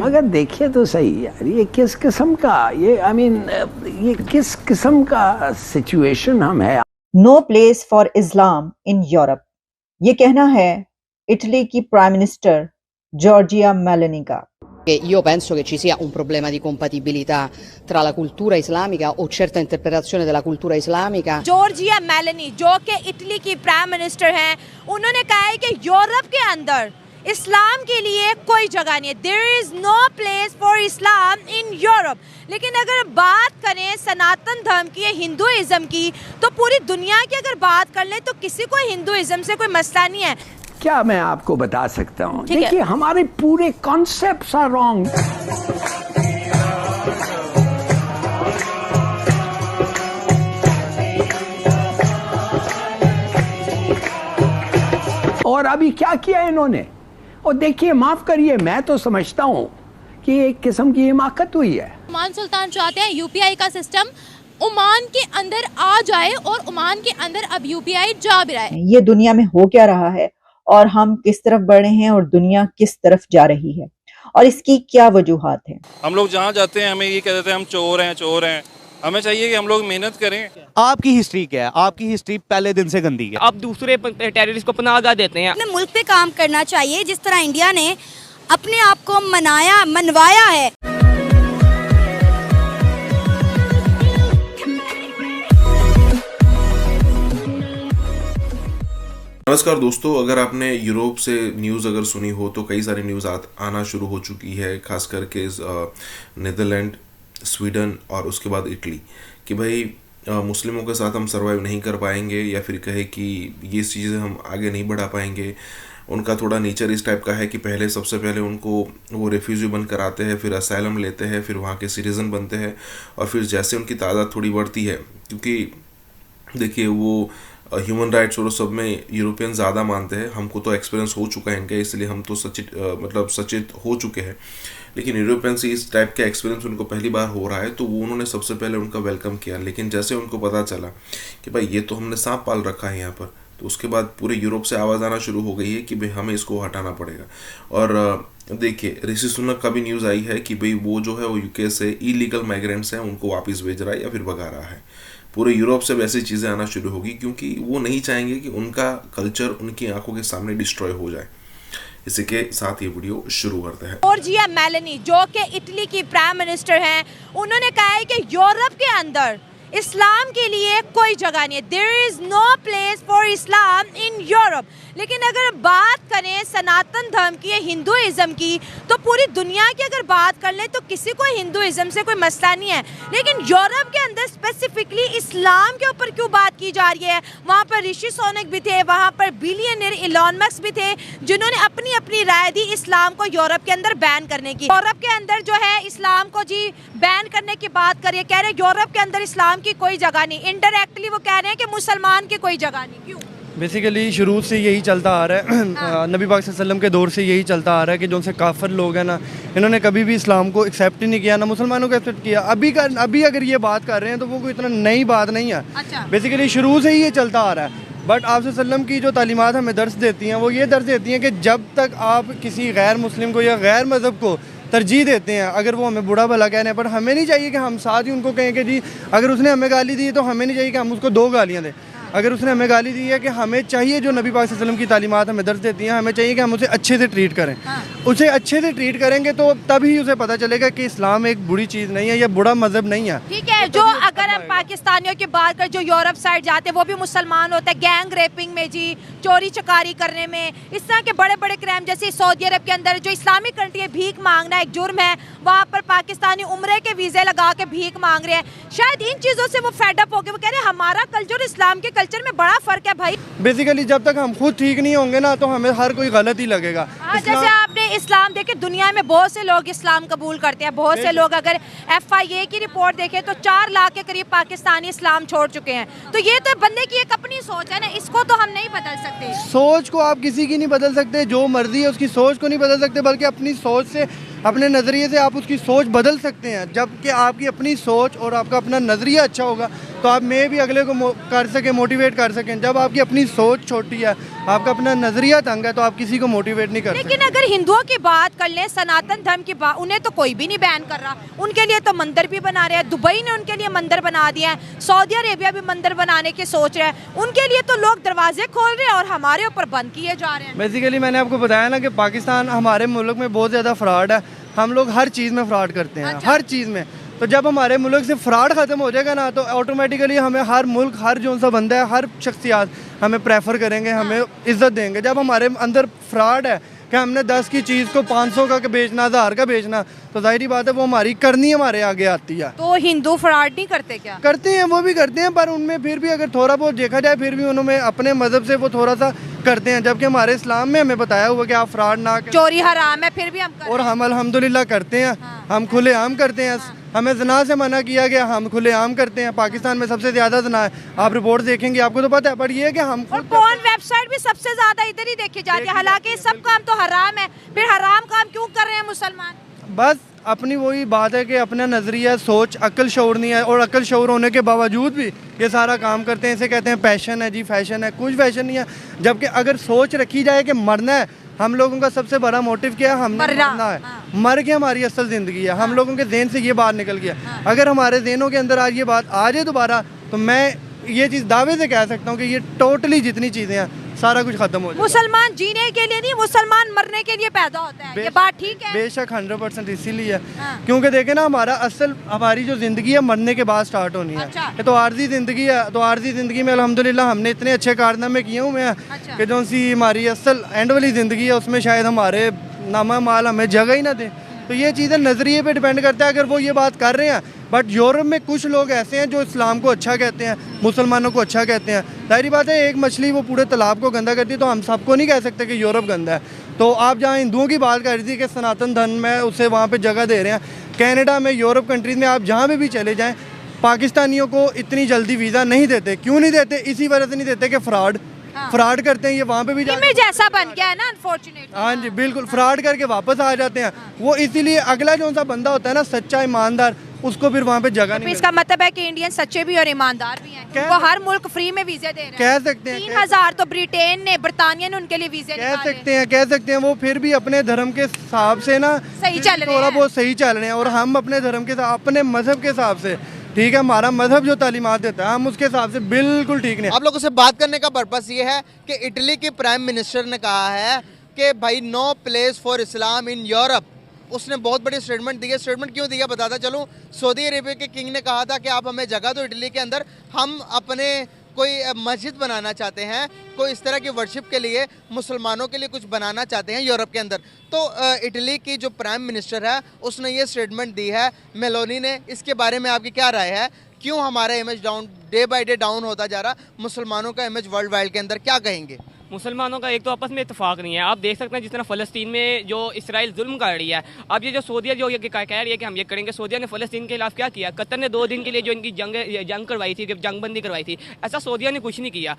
मगर देखिए तो सही यार, ये किस किस्म का, ये ये किस किस्म का सिचुएशन हम है। No place for Islam in Europe, ये कहना है इटली की प्राइम मिनिस्टर जॉर्जिया मेलोनी का। Io penso che ci sia un problema di compatibilità tra la cultura islamica o certa interpretazione della cultura islamica. Giorgia Meloni जो कि Italy की prime minister हैं, उन्होंने कहा है कि यूरोप के अंदर इस्लाम के लिए कोई जगह नहीं है। There is no place for Islam in Europe. लेकिन अगर बात करें सनातन धर्म की या हिंदुइज्म की, तो पूरी दुनिया की अगर बात कर लें तो किसी को हिंदुइज्म से कोई मसला नहीं है। क्या मैं आपको बता सकता हूँ, देखिए हमारे पूरे कॉन्सेप्ट्स आर रॉन्ग। और अभी क्या किया इन्होंने, और देखिए माफ करिए, मैं तो समझता हूँ कि एक किस्म की हिमाकत हुई है। ओमान सुल्तान चाहते हैं यूपीआई का सिस्टम ओमान के अंदर आ जाए और ओमान के अंदर अब यूपीआई जा भी रहा है। ये दुनिया में हो क्या रहा है और हम किस तरफ बढ़ रहे हैं और दुनिया किस तरफ जा रही है और इसकी क्या वजूहात है। हम लोग जहाँ जाते हैं हमें ये कह देते हैं हम चोर हैं। हमें चाहिए कि हम लोग मेहनत करें। आपकी हिस्ट्री क्या है? आपकी हिस्ट्री पहले दिन से गंदी है। अब दूसरे टेररिस्ट को पनाह देते हैं। अपने मुल्क पे काम करना चाहिए जिस तरह इंडिया ने अपने आप को मनवाया है। नमस्कार दोस्तों, अगर आपने यूरोप से न्यूज़ अगर सुनी हो तो कई सारी न्यूज़ आना शुरू हो चुकी है, खास करके नीदरलैंड, स्वीडन और उसके बाद इटली, कि भाई मुस्लिमों के साथ हम सर्वाइव नहीं कर पाएंगे, या फिर कहे कि ये चीज़ें हम आगे नहीं बढ़ा पाएंगे। उनका थोड़ा नेचर इस टाइप का है कि पहले सबसे पहले उनको वो रेफ्यूजी बनकर आते हैं, फिर असाइलम लेते हैं, फिर वहाँ के सिटीज़न बनते हैं, और फिर जैसे उनकी तादाद थोड़ी बढ़ती है, क्योंकि देखिए वो ह्यूमन राइट्स और सब में यूरोपियन ज़्यादा मानते हैं। हमको तो एक्सपीरियंस हो चुका है इनका, इसलिए हम तो सचेत हो चुके हैं। लेकिन यूरोपियन से इस टाइप का एक्सपीरियंस उनको पहली बार हो रहा है, तो वो उन्होंने सबसे पहले उनका वेलकम किया। लेकिन जैसे उनको पता चला कि भाई ये तो हमने सांप पाल रखा है यहाँ पर, तो उसके बाद पूरे यूरोप से आवाज़ आना शुरू हो गई है कि भाई हमें इसको हटाना पड़ेगा। और देखिए ऋषि सुनक का भी न्यूज़ आई है कि भाई वो जो है वो यूके से इलीगल माइग्रेंट्स हैं उनको वापस भेज रहा है या फिर भगा रहा है। पूरे यूरोप से वैसी चीज़ें आना शुरू होगी, क्योंकि वो नहीं चाहेंगे कि उनका कल्चर उनकी आंखों के सामने डिस्ट्रॉय हो जाए। इसी के साथ ये वीडियो शुरू करते हैं। जॉर्जिया मेलोनी जो कि इटली की प्राइम मिनिस्टर हैं, उन्होंने कहा है कि यूरोप के अंदर इस्लाम के लिए कोई जगह नहीं है। There is no place for Islam in Europe. लेकिन अगर बात करें सनातन धर्म की या हिंदुइज्म की, तो पूरी दुनिया की अगर बात कर लें तो किसी को हिंदुइज्म से कोई मसला नहीं है। लेकिन यूरोप के अंदर स्पेसिफिकली इस्लाम के ऊपर क्यों बात की जा रही है? वहाँ पर ऋषि सुनक भी थे, वहाँ पर बिलियनियर इलॉन मस्क भी थे, जिन्होंने अपनी अपनी राय दी इस्लाम को यूरोप के अंदर बैन करने की। यूरोप के अंदर जो है इस्लाम को जी बैन करने की बात करिए, कह रहे यूरोप के अंदर इस्लाम की कोई जगह नहीं। इनडायरेक्टली वो कह रहे हैं कि मुसलमान की कोई जगह नहीं। क्यों? बेसिकली शुरू से यही चलता आ रहा है। नबी पाक सल्लल्लाहु अलैहि वसल्लम के दौर से यही चलता आ रहा है कि जो उनसे काफिर लोग हैं ना, इन्होंने कभी भी इस्लाम को एक्सेप्ट ही नहीं किया, ना मुसलमानों को एक्सेप्ट किया। अभी अगर ये बात कर रहे हैं तो वो कोई इतना नई बात नहीं है। बेसिकली शुरू से ही ये चलता आ रहा है। बट आप वसल्लम की जो तालीमात हमें दर्स देती हैं, वो ये दर्स देती हैं कि जब तक आप किसी गैर मुस्लिम को या गैर मज़हब को तरजीह देते हैं, अगर वो हमें बुरा भला कह रहे हैं, पर हमें नहीं चाहिए कि हम साथ ही उनको कहें कि जी अगर उसने हमें गाली दी तो हमें नहीं चाहिए कि हम उसको 2 गालियाँ दें। अगर उसने हमें गाली दी है कि हमें चाहिए जो नबी पाक सल्लल्लाहु अलैहि वसल्लम की तालीमात हमें दर्ज देती हैं, हमें चाहिए कि हम उसे अच्छे से ट्रीट करें। उसे अच्छे से ट्रीट करेंगे तो तभी उसे पता चलेगा कि इस्लाम एक बुरी चीज़ नहीं है या बुरा मजहब नहीं है। ठीक है, जो अगर हम पाकिस्तानियों की बात करें जो यूरोप साइड जाते हैं वो भी मुसलमान होते हैं, गैंग रेपिंग में जी, चोरी चकारी करने में, इस तरह के बड़े बड़े क्राइम, जैसे सऊदी अरब के अंदर जो इस्लामिक कंट्री है, भीख मांगना एक जुर्म है, वहाँ पर पाकिस्तानी उम्रे के वीज़े लगा के भीख मांग रहे हैं। शायद इन चीज़ों से वो फेडअप हो गए, वो कह रहे हैं हमारा कल्चर इस्लाम के कल्चर में बड़ा फर्क है भाई। बेसिकली जब तक हम खुद ठीक नहीं होंगे ना तो हमें हर कोई गलत ही लगेगा। जैसे आपने इस्लाम देखे, दुनिया में बहुत से लोग इस्लाम कबूल करते हैं, बहुत से लोग, अगर FIA की रिपोर्ट देखें तो 4 लाख के करीब पाकिस्तानी इस्लाम छोड़ चुके हैं। तो ये तो बंदे की एक अपनी सोच है ना, इसको तो हम नहीं बदल सकते। सोच को आप किसी की नहीं बदल सकते, जो मर्जी है उसकी सोच को नहीं बदल सकते, बल्कि अपनी सोच से, अपने नज़रिए से आप उसकी सोच बदल सकते हैं। जबकि आपकी अपनी सोच और आपका अपना नज़रिया अच्छा होगा तो आप में भी अगले को कर सकें, मोटिवेट कर सकें। जब आपकी अपनी सोच छोटी है, आपका अपना नज़रिया तंग है, तो आप किसी को मोटिवेट नहीं कर सकते। लेकिन अगर हिंदुओं की बात कर लें, सनातन धर्म की बात, उन्हें तो कोई भी नहीं बैन कर रहा। उनके लिए तो मंदिर भी बना रहे हैं, दुबई ने उनके लिए मंदिर बना दिया है, सऊदी अरेबिया भी मंदिर बनाने की सोच रहे हैं। उनके लिए तो लोग दरवाजे खोल रहे हैं और हमारे ऊपर बंद किए जा रहे हैं। बेसिकली मैंने आपको बताया ना कि पाकिस्तान, हमारे मुल्क में बहुत ज़्यादा फ्रॉड है। हम लोग हर चीज़ में फ्रॉड करते हैं, हर चीज़ में। तो जब हमारे मुल्क से फ्रॉड ख़त्म हो जाएगा ना, तो ऑटोमेटिकली हमें हर मुल्क, हर जो सा बंदा है, हर शख्सियात हमें प्रेफर करेंगे, हमें इज्जत देंगे। जब हमारे अंदर फ्रॉड है कि हमने 10 की चीज़ को 500 का बेचना, 1000 का बेचना, तो जाहिर बात है वो हमारी करनी हमारे आगे आती है। तो हिंदू फ्रॉड नहीं करते क्या? करते हैं, वो भी करते हैं, पर उनमें फिर भी अगर थोड़ा बहुत देखा जाए, फिर भी उन्होंने अपने मज़हब से वो थोड़ा सा करते हैं। जबकि हमारे इस्लाम में हमें बताया हुआ कि आप फ्रॉड ना करें, चोरी हराम है, फिर भी हम और हम अल्हम्दुलिल्लाह करते हैं। हम खुलेआम करते हैं। हमें ज़ना से मना किया गया, हम खुलेआम करते हैं। पाकिस्तान में सबसे ज़्यादा ज़ना है, आप रिपोर्ट देखेंगे आपको तो पता है। पर ये है कि हम पोर्न वेबसाइट भी सबसे ज्यादा इधर ही देखी जाती है, हालांकि सब काम तो हराम है, फिर हराम काम क्यों कर रहे हैं मुसलमान? बस अपनी वही बात है कि अपना नज़रिया, सोच, अक्ल शऊर नहीं है, और अक्ल शऊर होने के बावजूद भी ये सारा काम करते हैं। इसे कहते हैं पैशन है जी, फैशन है। कुछ फैशन नहीं है। जबकि अगर सोच रखी जाए कि मरना है, हम लोगों का सबसे बड़ा मोटिव क्या है? हमने मरना है। मर के हमारी असल ज़िंदगी है। हम लोगों के ज़हन से ये बात निकल गया। अगर हमारे ज़हनों के अंदर आज ये बात आ जाए दोबारा, तो मैं ये चीज़ दावे से कह सकता हूँ कि ये टोटली जितनी चीज़ें हैं सारा कुछ खत्म हो जाए। मुसलमान जीने के लिए नहीं, मुसलमान मरने के लिए पैदा होता है। ये बात ठीक है? बेशक 100% इसीलिए क्योंकि देखे ना, हमारी जो ज़िंदगी है मरने के बाद स्टार्ट होनी है। ये तो आर्जी ज़िंदगी है। तो आर्जी ज़िंदगी में अल्हम्दुलिल्लाह हमने इतने अच्छे कारनामे किए हुए हैं कि जो सी हमारी असल एंड वाली ज़िंदगी है, उसमें शायद हमारे नामा माल हमें जगह ही ना दे। तो ये चीज़ें नज़रिए पे डिपेंड करता है। अगर वो ये बात कर रहे हैं, बट यूरोप में कुछ लोग ऐसे हैं जो इस्लाम को अच्छा कहते हैं, मुसलमानों को अच्छा कहते हैं। जाहिर बात है, एक मछली वो पूरे तालाब को गंदा करती है, तो हम सबको नहीं कह सकते कि यूरोप गंदा है। तो आप जहाँ हिंदुओं की बात कर रही थी कि सनातन धर्म में उसे वहाँ पे जगह दे रहे हैं, कनाडा में, यूरोप कंट्रीज़ में, आप जहाँ पे भी चले जाएँ, पाकिस्तानियों को इतनी जल्दी वीज़ा नहीं देते। क्यों नहीं देते? इसी वजह से नहीं देते कि फ्रॉड करते हैं। ये वहाँ पे भी इमेज ऐसा बन गया है ना, अनफॉर्चुनेटली। हाँ जी, बिल्कुल। फ्रॉड करके वापस आ जाते हैं वो। इसीलिए अगला जो सा बंदा होता है ना, सच्चा ईमानदार, उसको फिर वहाँ पे जगह नहीं। इसका मतलब है कि इंडियन सच्चे भी और ईमानदार भी हैं। वो हर मुल्क फ्री में वीजे दे रहे हैं। कह सकते हैं 3000 तो ब्रिटेन ने, बरतानिया ने उनके लिए वीजे कह सकते हैं। वो फिर भी अपने धर्म के हिसाब से ना सही चल रहे हैं, थोड़ा बहुत सही चल रहे हैं। और हम अपने धर्म के साथ, अपने मजहब के हिसाब से, ठीक है, हमारा मजहब जो तालीमात देता है, हम उसके हिसाब से बिल्कुल ठीक नहीं। आप लोगों से बात करने का पर्पस ये है कि इटली के प्राइम मिनिस्टर ने कहा है कि भाई no place for Islam in Europe. उसने बहुत बड़ी स्टेटमेंट दी है। स्टेटमेंट क्यों दिया बताता चलूँ। सऊदी अरेबिया के किंग ने कहा था कि आप हमें जगह दो इटली के अंदर, हम अपने कोई मस्जिद बनाना चाहते हैं, कोई इस तरह की वर्शिप के लिए, मुसलमानों के लिए कुछ बनाना चाहते हैं यूरोप के अंदर। तो इटली की जो प्राइम मिनिस्टर है उसने ये स्टेटमेंट दी है, मेलोनी ने। इसके बारे में आपकी क्या राय है? क्यों हमारा image down, day by day down होता जा रहा, मुसलमानों का इमेज वर्ल्ड वाइड के अंदर, क्या कहेंगे? मुसलमानों का एक तो आपस में इत्तेफाक नहीं है। आप देख सकते हैं जिस तरह फ़लस्तीन में जो इसराइल जुल्म कर रही है, अब ये जो सऊदीया जो ये कह रही है कि हम ये करेंगे, सऊदीया ने फ़लस्तीन के खिलाफ क्या किया? कतर ने 2 दिन के लिए जो इनकी जंग करवाई थी, जंगबंदी करवाई थी, ऐसा सऊदीया ने कुछ नहीं किया।